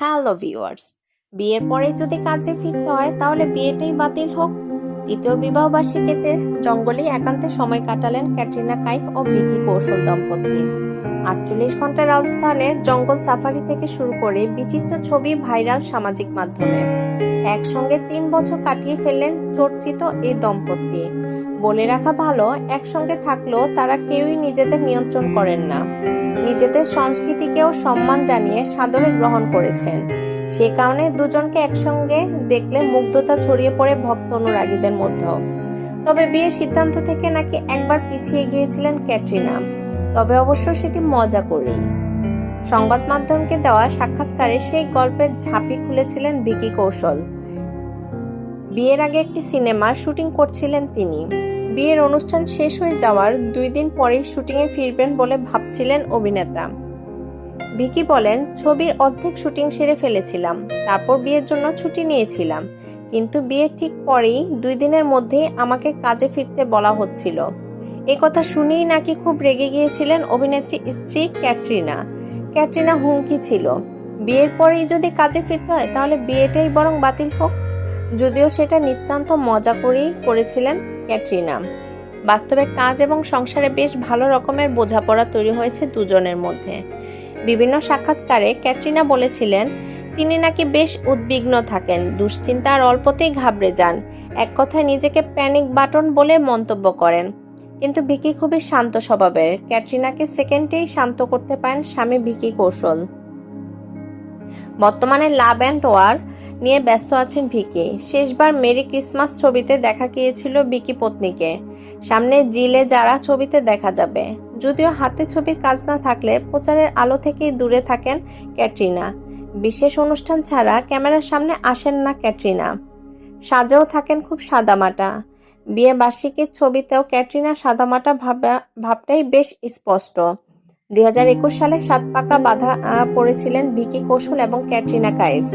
Hello viewers, বিয়ের পরে যদি কাজে ফিরতে হয় তাহলে বিয়েটাই বাতিল হোক। তৃতীয় বিবাহ বার্ষিকীতে জঙ্গলে একান্তে সময় কাটালেন ক্যাটরিনা কাইফ ও ভিকি কৌশল দম্পতি। 48 ঘন্টা রাজস্থানে জঙ্গল সাফারি থেকে শুরু করে বিচিত্র ছবি ভাইরাল সামাজিক মাধ্যমে। একসঙ্গে 3 বছর কাটিয়ে ফেললেন চর্চিত এই দম্পতি। বলে রাখা ভালো, একসঙ্গে থাকলেও তারা কেউই নিজেদের নিয়ন্ত্রণ করেন না। নিজেদের সংস্কৃতিকেও সম্মান জানিয়ে সাদরে গ্রহণ করেছেন। সে কারণে দুজনকে একসঙ্গে দেখলে মুগ্ধতা ছড়িয়ে পড়ে ভক্ত অনুরাগীদের মধ্যেও। তবে বিয়ের সিদ্ধান্ত থেকে নাকি একবার পিছিয়ে গিয়েছিলেন ক্যাটরিনা, তবে অবশ্য সেটি মজা করেই। সংবাদ মাধ্যমকে দেওয়া সাক্ষাৎকারে সেই গল্পের ঝাঁপি খুলেছিলেন ভিকি কৌশল। বিয়ের আগে একটি সিনেমার শুটিং করছিলেন তিনি। বিয়ের অনুষ্ঠান শেষ হয়ে যাওয়ার 2 দিন পরেই শুটিংয়ে ফিরবেন বলে ভাবছিলেন অভিনেতা। ভিকি বলেন, ছবির অর্ধেক শুটিং সেরে ফেলেছিলাম, তারপর বিয়ের জন্য ছুটি নিয়েছিলাম, কিন্তু বিয়ের ঠিক পরেই 2 দিনের মধ্যেই আমাকে কাজে ফিরতে বলা হচ্ছিল। এ কথা শুনেই নাকি খুব রেগে গিয়েছিলেন অভিনেত্রী স্ত্রী ক্যাটরিনা। ক্যাটরিনা হুমকি ছিল, বিয়ের পরেই যদি কাজে ফিরতে হয় তাহলে বিয়েটাই বরং বাতিল হোক। যদিও সেটা নিতান্ত মজা করেই করেছিলেন ক্যাটরিনা। বাস্তবে কাজ এবং সংসারে বেশ ভালো রকমের বোঝাপড়া তৈরি হয়েছে দুজনের মধ্যে। বিভিন্ন সাক্ষাৎকারে ক্যাটরিনা বলেছিলেন, তিনি নাকি বেশ উদ্বিগ্ন থাকেন, দুশ্চিন্তা আর অল্পতেই ঘাবড়ে যান, এক কথায় নিজেকে প্যানিক বাটন বলে মন্তব্য করেন। কিন্তু ভিকি খুবই শান্ত স্বভাবের। ক্যাটরিনাকে সেকেন্ডেই শান্ত করতে পারেন স্বামী ভিকি কৌশল। বর্তমানে লাভ অ্যান্ড ওয়ার নিয়ে ব্যস্ত আছেন ভিকি। শেষবার মেরি ক্রিসমাস ছবিতে দেখা গিয়েছিল ভিকি পত্নীকে। সামনে জিলে যারা ছবিতে দেখা যাবে। যদিও হাতে ছবির কাজ না থাকলে প্রচারের আলো থেকেই দূরে থাকেন ক্যাটরিনা। বিশেষ অনুষ্ঠান ছাড়া ক্যামেরার সামনে আসেন না ক্যাটরিনা। সাজেও থাকেন খুব সাদামাটা। বিয়ে বার্ষিকীর ছবিতেও ক্যাটরিনা সাদামাটা ভাবটাই বেশ স্পষ্ট। 2021 সালে 7 পাকা বাধা পড়েছিলেন ভিকি কৌশল এবং ক্যাটরিনা কাইফ।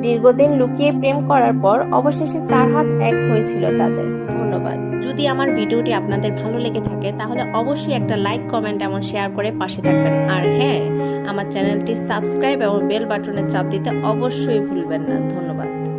দীর্ঘদিন লুকিয়ে প্রেম করার পর অবশেষে 4 হাত এক হয়েছিল তাদের। ধন্যবাদ। যদি আমার ভিডিওটি আপনাদের ভালো লেগে থাকে তাহলে অবশ্যই একটা লাইক, কমেন্ট এবং শেয়ার করে পাশে থাকবেন। আর হ্যাঁ, আমার চ্যানেলটি সাবস্ক্রাইব এবং বেল বাটনে চাপ দিতে অবশ্যই ভুলবেন না। ধন্যবাদ।